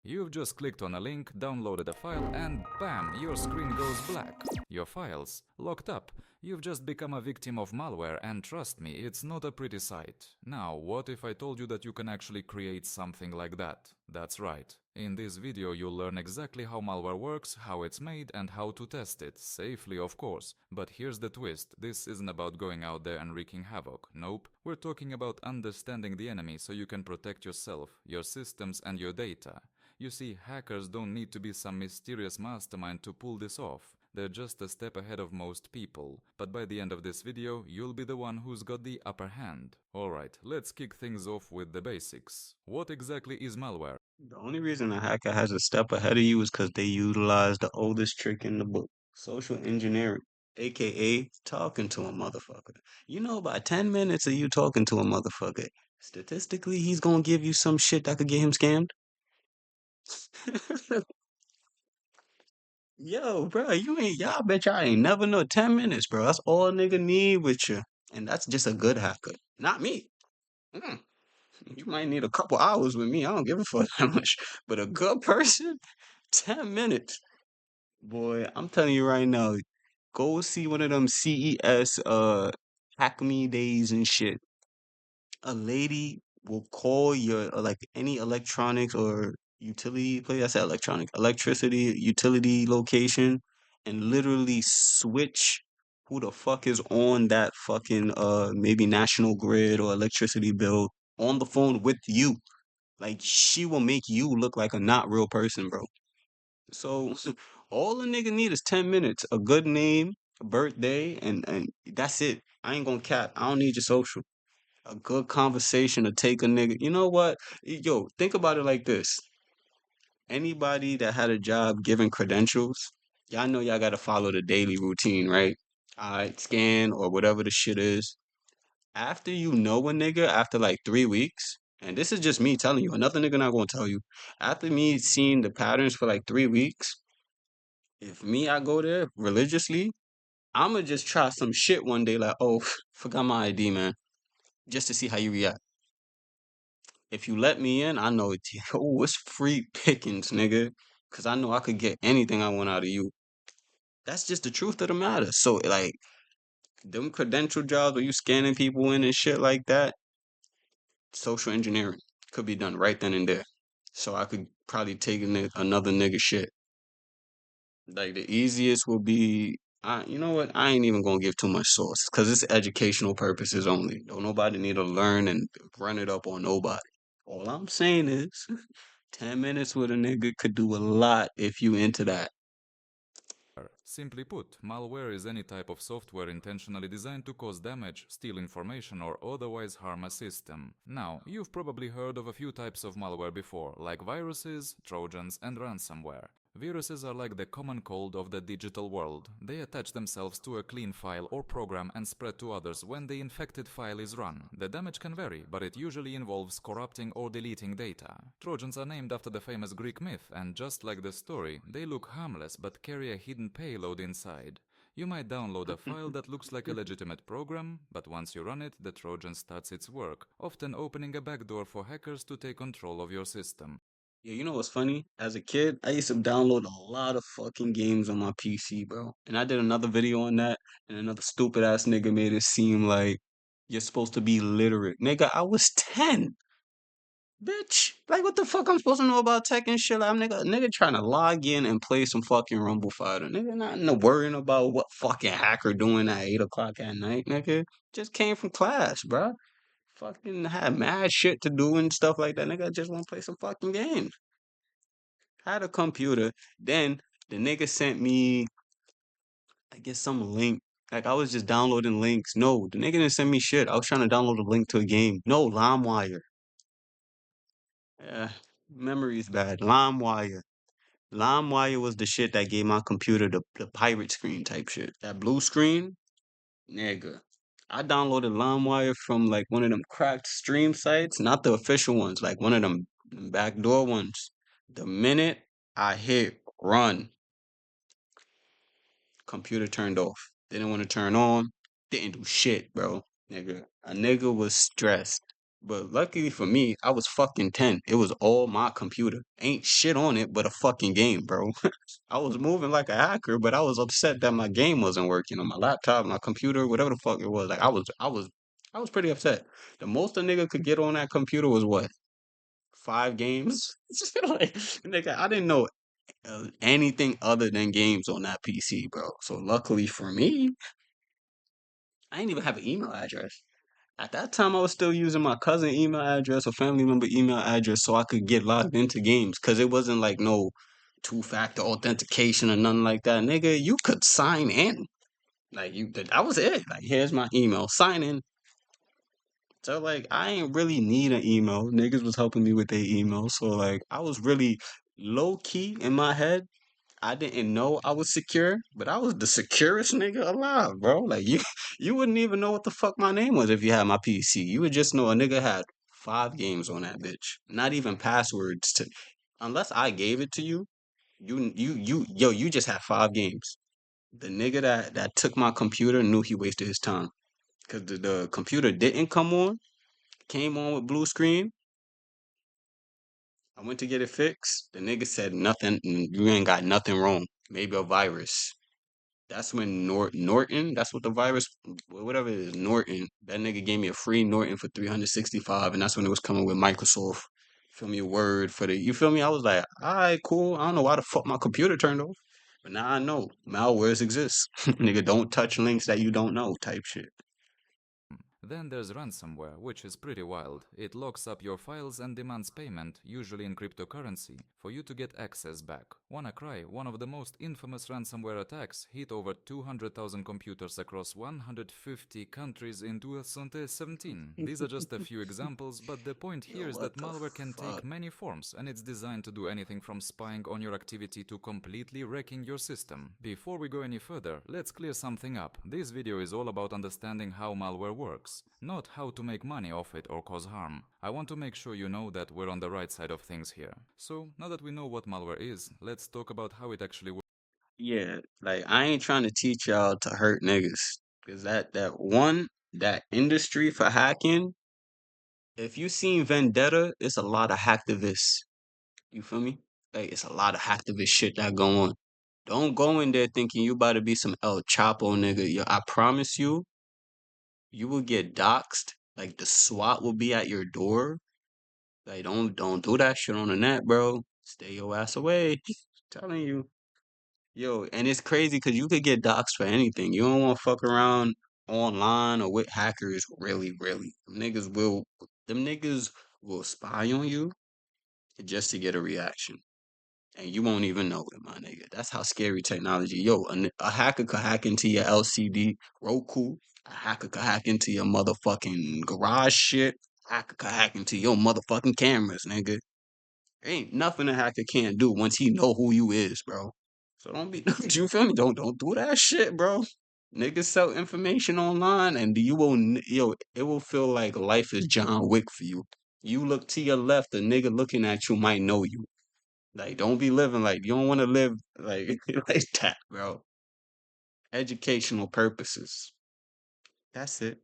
You've just clicked on a link, downloaded a file, and bam, your screen goes black. Your files locked up. You've just become a victim of malware, and trust me, it's not a pretty sight. Now, what if I told you that you can actually create something like that? That's right. In this video, you'll learn exactly how malware works, how it's made, and how to test it, safely of course. But here's the twist, this isn't about going out there and wreaking havoc. Nope, we're talking about understanding the enemy so you can protect yourself, your systems, and your data. You see, hackers don't need to be some mysterious mastermind to pull this off. They're just a step ahead of most people. But by the end of this video, you'll be the one who's got the upper hand. Alright, let's kick things off with the basics. What exactly is malware? The only reason a hacker has a step ahead of you is because they utilize the oldest trick in the book, social engineering, aka talking to a motherfucker. You know, by 10 minutes of you talking to a motherfucker, statistically, he's gonna give you some shit that could get him scammed. Yo, bro, y'all bet y'all ain't never know 10 minutes, bro. That's all a nigga need with you. And that's just a good hacker. Not me. Mm, you might need a couple hours with me. I don't give a fuck that much. But a good person, 10 minutes. Boy, I'm telling you right now, go see one of them CES Hack Me Days and shit. A lady will call your like any electronics or utility place. I said electronic, electricity utility location, and literally switch who the fuck is on that fucking maybe national grid or electricity bill on the phone with you. Like she will make you look like a not real person, bro. So all a nigga need is 10 minutes, a good name, a birthday, and that's it. I ain't gonna cap. I don't need your social. A good conversation to take a nigga. You know what? Yo, think about it like this. Anybody that had a job giving credentials, y'all know y'all gotta follow the daily routine, right? Alright, scan or whatever the shit is. After you know a nigga after like 3 weeks, and this is just me telling you, another nigga not gonna tell you. After me seeing the patterns for like 3 weeks, if me, I go there religiously, I'ma just try some shit one day, like, oh, forgot my ID, man, just to see how you react. If you let me in, I know it. Oh, it's free pickings, nigga, because I know I could get anything I want out of you. That's just the truth of the matter. So, like, them credential jobs where you scanning people in and shit like that, social engineering could be done right then and there. So I could probably take another nigga shit. Like the easiest will be, you know what? I ain't even gonna give too much source because it's educational purposes only. Don't nobody need to learn and run it up on nobody. All I'm saying is, 10 minutes with a nigga could do a lot if you into that. Simply put, malware is any type of software intentionally designed to cause damage, steal information, or otherwise harm a system. Now, you've probably heard of a few types of malware before, like viruses, trojans, and ransomware. Viruses are like the common cold of the digital world. They attach themselves to a clean file or program and spread to others when the infected file is run. The damage can vary, but it usually involves corrupting or deleting data. Trojans are named after the famous Greek myth, and just like the story, they look harmless but carry a hidden payload inside. You might download a file that looks like a legitimate program, but once you run it, the Trojan starts its work, often opening a backdoor for hackers to take control of your system. Yeah, you know what's funny? As a kid, I used to download a lot of fucking games on my PC, bro. And I did another video on that, and another stupid ass nigga made it seem like you're supposed to be literate. Nigga, I was 10. Bitch, like what the fuck I'm supposed to know about tech and shit? I'm nigga trying to log in and play some fucking Rumble Fighter. Nigga not no worrying about what fucking hacker doing at 8 o'clock at night, nigga. Just came from class, bruh. Fucking had mad shit to do and stuff like that. Nigga just want to play some fucking games. Had a computer. Then the nigga sent me, I guess, some link. Like I was just downloading links. No, the nigga didn't send me shit. I was trying to download a link to a game. No, LimeWire. Yeah, memory is bad. LimeWire. LimeWire was the shit that gave my computer the pirate screen type shit. That blue screen, nigga. I downloaded LimeWire from like one of them cracked stream sites, not the official ones, like one of them backdoor ones. The minute I hit run, computer turned off. Didn't want to turn on. Didn't do shit, bro. Nigga. A nigga was stressed. But luckily for me, I was fucking 10. It was all my computer. Ain't shit on it but a fucking game, bro. I was moving like a hacker, but I was upset that my game wasn't working on my laptop, my computer, whatever the fuck it was. Like I was pretty upset. The most a nigga could get on that computer was what? 5 games? Like, nigga, I didn't know anything other than games on that PC, bro. So luckily for me, I didn't even have an email address. At that time, I was still using my cousin email address or family member email address so I could get logged into games because it wasn't like no two-factor authentication or nothing like that. Nigga, you could sign in. Like that was it. Like here's my email, sign in. So like I ain't really need an email. Niggas was helping me with their email. So like I was really low key in my head. I didn't know I was secure, but I was the securest nigga alive, bro. Like you, you wouldn't even know what the fuck my name was if you had my PC. You would just know a nigga had 5 games on that bitch. Not even passwords to, unless I gave it to you. You just had 5 games. The nigga that took my computer knew he wasted his time because the computer didn't come on. Came on with blue screen. I went to get it fixed. The nigga said nothing. You ain't got nothing wrong. Maybe a virus. That's when Norton, that's what the virus, whatever it is, Norton. That nigga gave me a free Norton for 365, and that's when it was coming with Microsoft. Feel me, Word for the. You feel me? I was like, all right, cool. I don't know why the fuck my computer turned off, but now I know malwares exist. Nigga, don't touch links that you don't know. Type shit. Then there's ransomware, which is pretty wild. It locks up your files and demands payment, usually in cryptocurrency, for you to get access back. Wanna cry? One of the most infamous ransomware attacks hit over 200,000 computers across 150 countries in 2017. These are just a few examples, but the point Yo, here is what that the malware can take fuck? many forms, and it's designed to do anything from spying on your activity to completely wrecking your system. Before we go any further, let's clear something up. This video is all about understanding how malware works, not how to make money off it or cause harm. I want to make sure you know that we're on the right side of things here. So, now that we know what malware is, let's talk about how it actually works. Yeah, like I ain't trying to teach y'all to hurt niggas, cause that industry for hacking. If you seen Vendetta, it's a lot of hacktivists. You feel me? Like it's a lot of hacktivist shit that go on. Don't go in there thinking you about to be some El Chapo nigga. Yo, I promise you, you will get doxxed. Like the SWAT will be at your door. Like don't do that shit on the net, bro. Stay your ass away. Telling you. Yo, and it's crazy because you could get doxxed for anything. You don't want to fuck around online or with hackers, really, really. Them niggas will spy on you just to get a reaction. And you won't even know it, my nigga. That's how scary technology. Yo, a hacker could hack into your LCD Roku. A hacker could hack into your motherfucking garage shit. A hacker could hack into your motherfucking cameras, nigga. Ain't nothing a hacker can't do once he know who you is, bro. So don't be, you feel me? Don't do that shit, bro. Niggas sell information online, and it will feel like life is John Wick for you. You look to your left, the nigga looking at you might know you. Like, don't be living like you don't want to live like like that, bro. Educational purposes. That's it.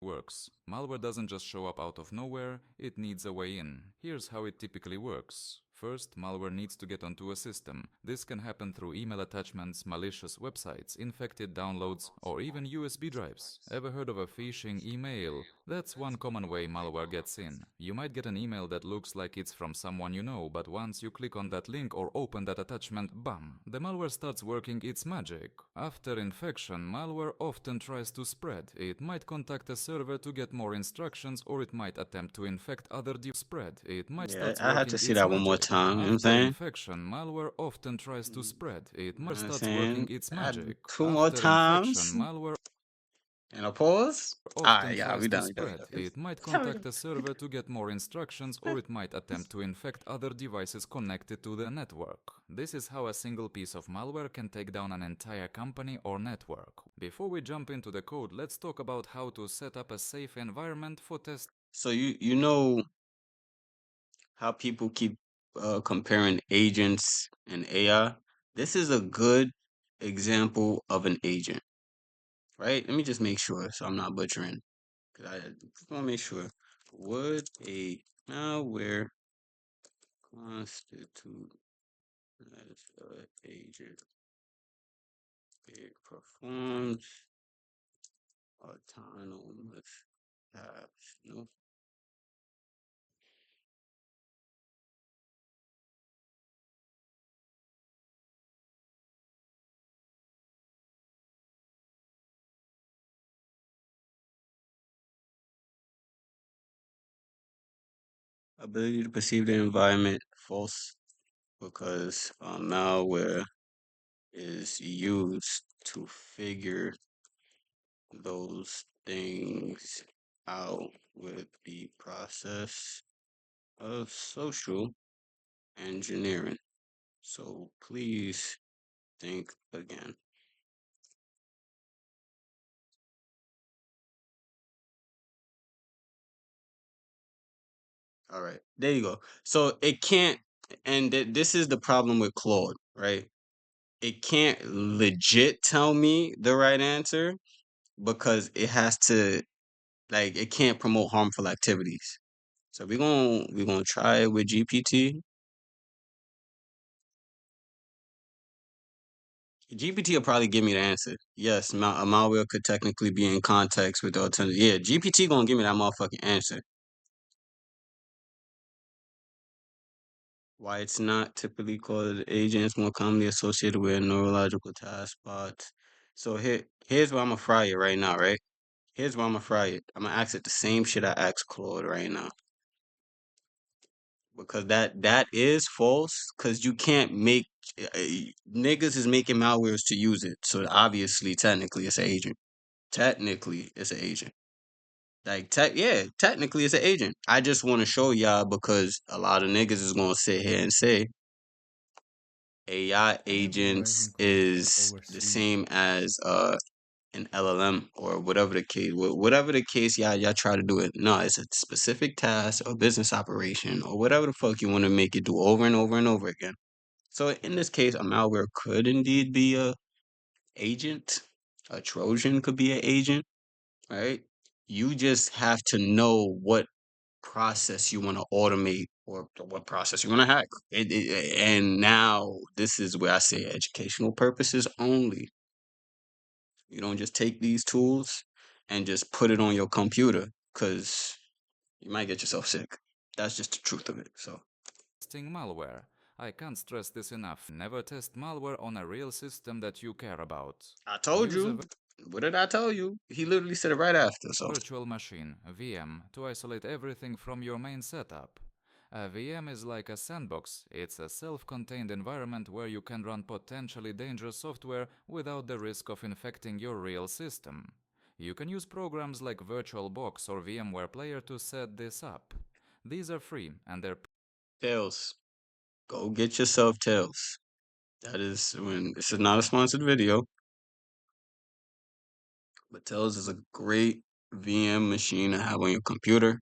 Works. Malware doesn't just show up out of nowhere, it needs a way in. Here's how it typically works. First, malware needs to get onto a system. This can happen through email attachments, malicious websites, infected downloads, or even USB drives. Ever heard of a phishing email? That's one common way malware gets in. You might get an email that looks like it's from someone you know, but once you click on that link or open that attachment, bam! The malware starts working its magic. After infection, malware often tries to spread. It might contact a server to get more instructions, or it might attempt to infect other spread. It might Yeah, start I had to working see its that one more magic. time. You know what I'm After saying? infection, malware often tries to spread. It You know might what I'm starts working saying? its I had magic. 2 more After infection, times. malware And a pause. often Alright, yeah, tries we to done, we done, spread. we It might done. contact a server to get more instructions, or it might attempt to infect other devices connected to the network. This is how a single piece of malware can take down an entire company or network. Before we jump into the code, let's talk about how to set up a safe environment for testing. So you know how people keep comparing agents and AI? This is a good example of an agent, right? Let me just make sure so I'm not butchering. 'Cause I just want to make sure. Would a malware constitute as an agent? It performs autonomous tasks. No. Ability to perceive the environment false because malware is used to figure those things out with the process of social engineering. So please think again. All right, there you go. So it can't, and this is the problem with Claude, right? It can't legit tell me the right answer because it has to, like, it can't promote harmful activities. So we're gonna try it with GPT. GPT will probably give me the answer. Yes, a malware could technically be in context with the alternative. Yeah, GPT gonna give me that motherfucking answer. Why it's not typically called agents, more commonly associated with neurological task bots. So here's where I'm gonna fry it right now, right? Here's where I'm gonna fry it. I'm gonna ask it the same shit I asked Claude right now. Because that is false, because you can't make niggas is making malwares to use it. So obviously technically it's an agent. Technically it's an agent. Like yeah, technically it's an agent. I just want to show y'all because a lot of niggas is gonna sit here and say AI agents is the same as an LLM or whatever the case, whatever the case, y'all try to do it. No, it's a specific task or business operation or whatever the fuck you want to make it do over and over and over again. So in this case, a malware could indeed be a agent. A Trojan could be an agent, right? You just have to know what process you want to automate or what process you want to hack. And now this is where I say educational purposes only. You don't just take these tools and just put it on your computer because you might get yourself sick. That's just the truth of it. So Testing malware. I can't stress this enough. Never test malware on a real system that you care about. I told Use you. a What did I tell you? He literally said it right after. So virtual machine, VM, to isolate everything from your main setup. A VM is like a sandbox. It's a self-contained environment where you can run potentially dangerous software without the risk of infecting your real system. You can use programs like VirtualBox or VMware Player to set this up. These are free and they're Tails, go get yourself Tails. That is when this is not a sponsored video, but Tails is a great VM machine to have on your computer.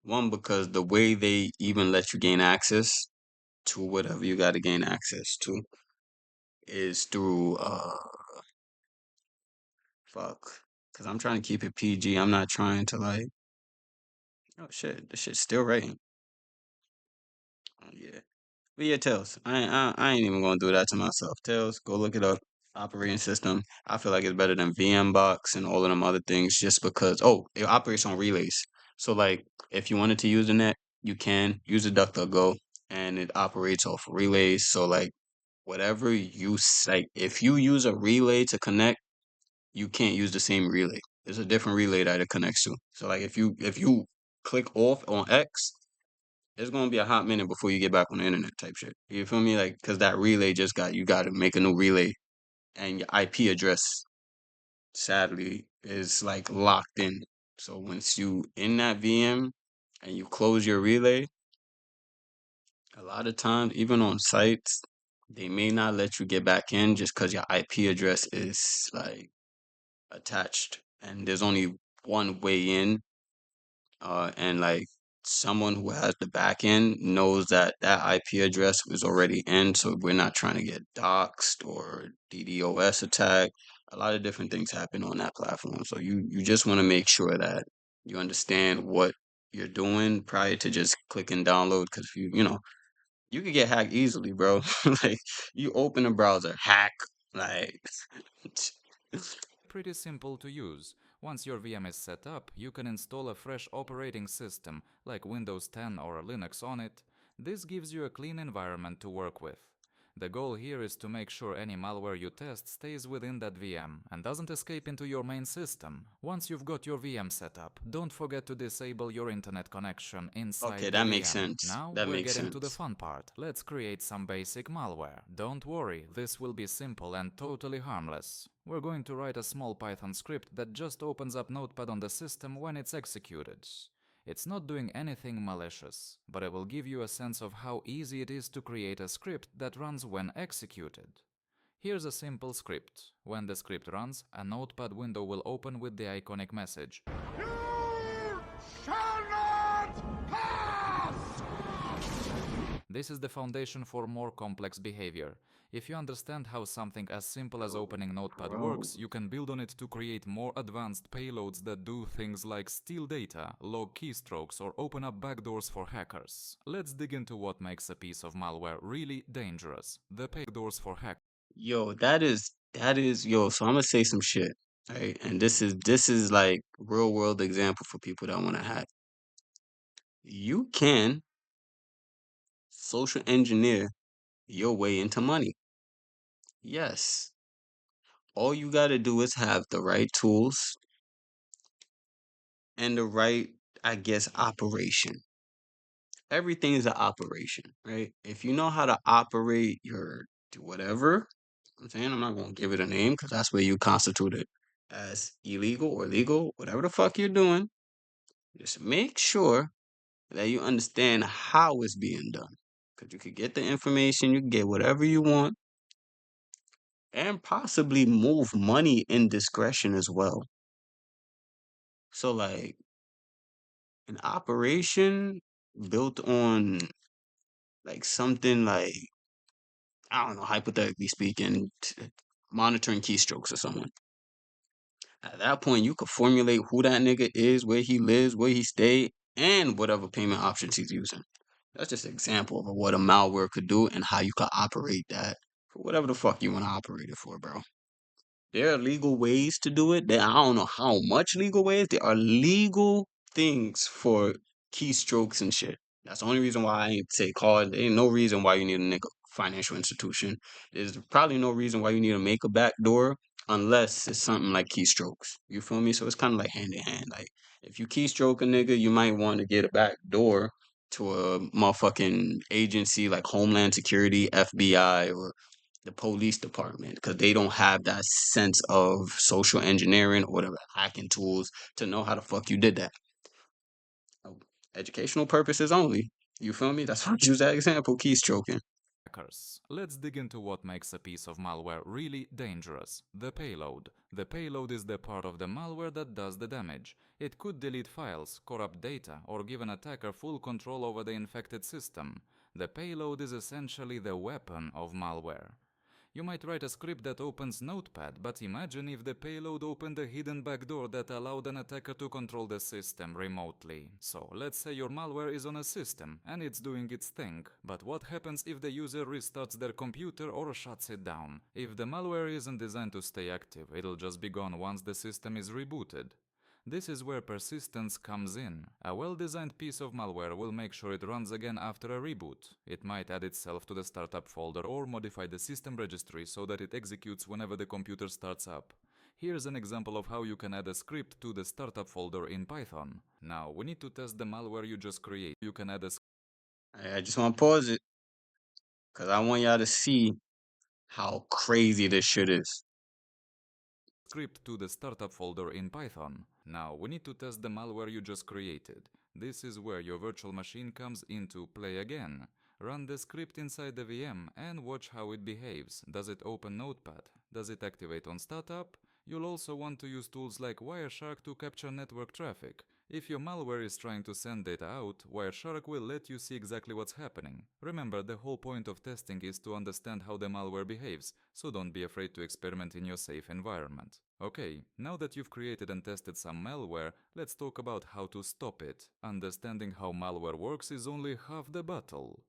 One, because the way they even let you gain access to whatever you got to gain access to is through fuck. Because I'm trying to keep it PG. I'm not trying to like, oh shit, this shit's still rating. Oh, yeah. But yeah, Tails. I ain't even gonna do that to myself. Tails, go look it up. Operating system. I feel like it's better than VMbox and all of them other things just because it operates on relays. So like if you wanted to use the net, you can use a DuckDuckGo and it operates off relays. So like whatever you like if you use a relay to connect, you can't use the same relay. There's a different relay that it connects to. So like if you click off on X, it's gonna be a hot minute before you get back on the internet type shit. You feel me? Like because that relay just got you got to make a new relay, and your IP address sadly is like locked in. So once you in that VM and you close your relay, a lot of times even on sites they may not let you get back in just because your IP address is like attached and there's only one way in and like someone who has the back end knows that that IP address was already in, so we're not trying to get doxxed or DDoS attacked. A lot of different things happen on that platform, so you just want to make sure that you understand what you're doing prior to just clicking download. Because if you could get hacked easily, bro. Like you open a browser, hack, like Pretty simple to use. Once your VM is set up, you can install a fresh operating system like Windows 10 or Linux on it. This gives you a clean environment to work with. The goal here is to make sure any malware you test stays within that VM and doesn't escape into your main system. Once you've got your VM set up, don't forget to disable your internet connection okay, inside the that makes VM. sense. Now That we're makes getting to the sense. fun part. Let's create some basic malware. Don't worry, this will be simple and totally harmless. We're going to write a small Python script that just opens up Notepad on the system when it's executed. It's not doing anything malicious, but it will give you a sense of how easy it is to create a script that runs when executed. Here's a simple script. When the script runs, a Notepad window will open with the iconic message. You shall not pass! This is the foundation for more complex behavior. If you understand how something as simple as opening Notepad works, you can build on it to create more advanced payloads that do things like steal data, log keystrokes, or open up backdoors for hackers. Let's dig into what makes a piece of malware really dangerous. The backdoors for hackers. Yo, that is yo. So I'm gonna say some shit, right? And this is like real world example for people that want to hack. You can social engineer your way into money. Yes. All you got to do is have the right tools and the right, I guess, operation. Everything is an operation, right? If you know how to operate your whatever, I'm saying I'm not going to give it a name because that's where you constitute it as illegal or legal, whatever the fuck you're doing. Just make sure that you understand how it's being done. Because you could get the information, you can get whatever you want, and possibly move money in discretion as well. So, like, an operation built on like something like, I don't know, hypothetically speaking, monitoring keystrokes or someone. At that point, you could formulate who that nigga is, where he lives, where he stay, and whatever payment options he's using. That's just an example of what a malware could do and how you could operate that for whatever the fuck you want to operate it for, bro. There are legal ways to do it. I don't know how much legal ways. There are legal things for keystrokes and shit. That's the only reason why I ain't say card. There ain't no reason why you need a nigga financial institution. There's probably no reason why you need to make a back door unless it's something like keystrokes. You feel me? So it's kind of like hand in hand. Like if you keystroke a nigga, you might want to get a back door to a motherfucking agency like Homeland Security, FBI, or the police department because they don't have that sense of social engineering or whatever hacking tools to know how the fuck you did that. Oh, educational purposes only. You feel me? That's why I use that example, keystroking. Hackers. Let's dig into what makes a piece of malware really dangerous. The payload. The payload is the part of the malware that does the damage. It could delete files, corrupt data, or give an attacker full control over the infected system. The payload is essentially the weapon of malware. You might write a script that opens Notepad, but imagine if the payload opened a hidden backdoor that allowed an attacker to control the system remotely. So, let's say your malware is on a system, and it's doing its thing. But what happens if the user restarts their computer or shuts it down? If the malware isn't designed to stay active, it'll just be gone once the system is rebooted. This is where persistence comes in. A well-designed piece of malware will make sure it runs again after a reboot. It might add itself to the startup folder or modify the system registry so that it executes whenever the computer starts up. Here's an example of how you can add a script to the startup folder in Python. Now, we need to test the malware you just created. You can add a I just want to pause it because I want y'all to see how crazy this shit is. script to the startup folder in Python. Now we need to test the malware you just created. This is where your virtual machine comes into play again. Run the script inside the VM and watch how it behaves. Does it open Notepad? Does it activate on startup? You'll also want to use tools like Wireshark to capture network traffic. If your malware is trying to send data out, Wireshark will let you see exactly what's happening. Remember, the whole point of testing is to understand how the malware behaves, so don't be afraid to experiment in your safe environment. Okay, now that you've created and tested some malware, let's talk about how to stop it. Understanding how malware works is only half the battle.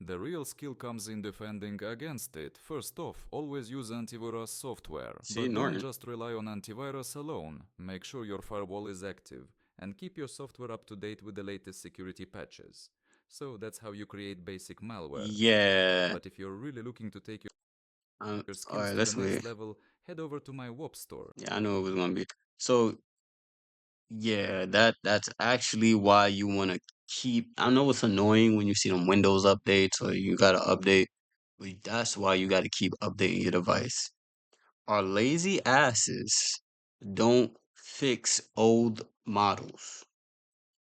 The real skill comes in defending against it. First off, always use antivirus software. See, But don't Norton. just rely on antivirus alone. Make sure your firewall is active and keep your software up to date with the latest security patches. So that's how you create basic malware. Yeah. But if you're really looking to take your All skills right, to the let's next wait. level, head over to my WOP store. Yeah, I know it was gonna be. So yeah, that's actually why you want to keep. I know it's annoying when you see them Windows updates or you gotta update, but that's why you gotta keep updating your device. Our lazy asses don't fix old models.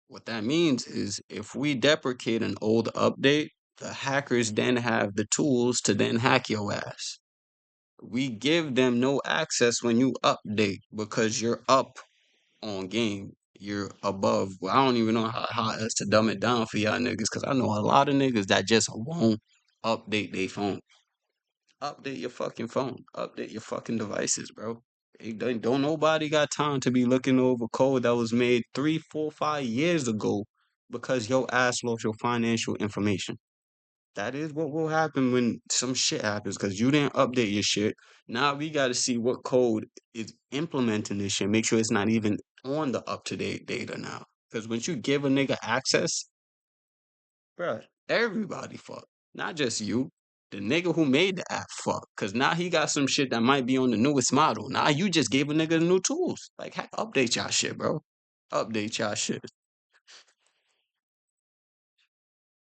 What that means is if we deprecate an old update, the hackers then have the tools to then hack your ass. We give them no access when you update because you're up on game. You're above. Well, I don't even know how else to dumb it down for y'all niggas because I know a lot of niggas that just won't update their phone. Update your fucking phone. Update your fucking devices, bro. Don't nobody got time to be looking over code that was made 3, 4, 5 years ago because your ass lost your financial information. That is what will happen when some shit happens because you didn't update your shit. Now we got to see what code is implementing this shit. Make sure it's not even on the up to date data now. Because once you give a nigga access, bruh, everybody fuck. Not just you. The nigga who made the app fuck. Because now he got some shit that might be on the newest model. Now you just gave a nigga the new tools. Like, update y'all shit, bro. Update y'all shit.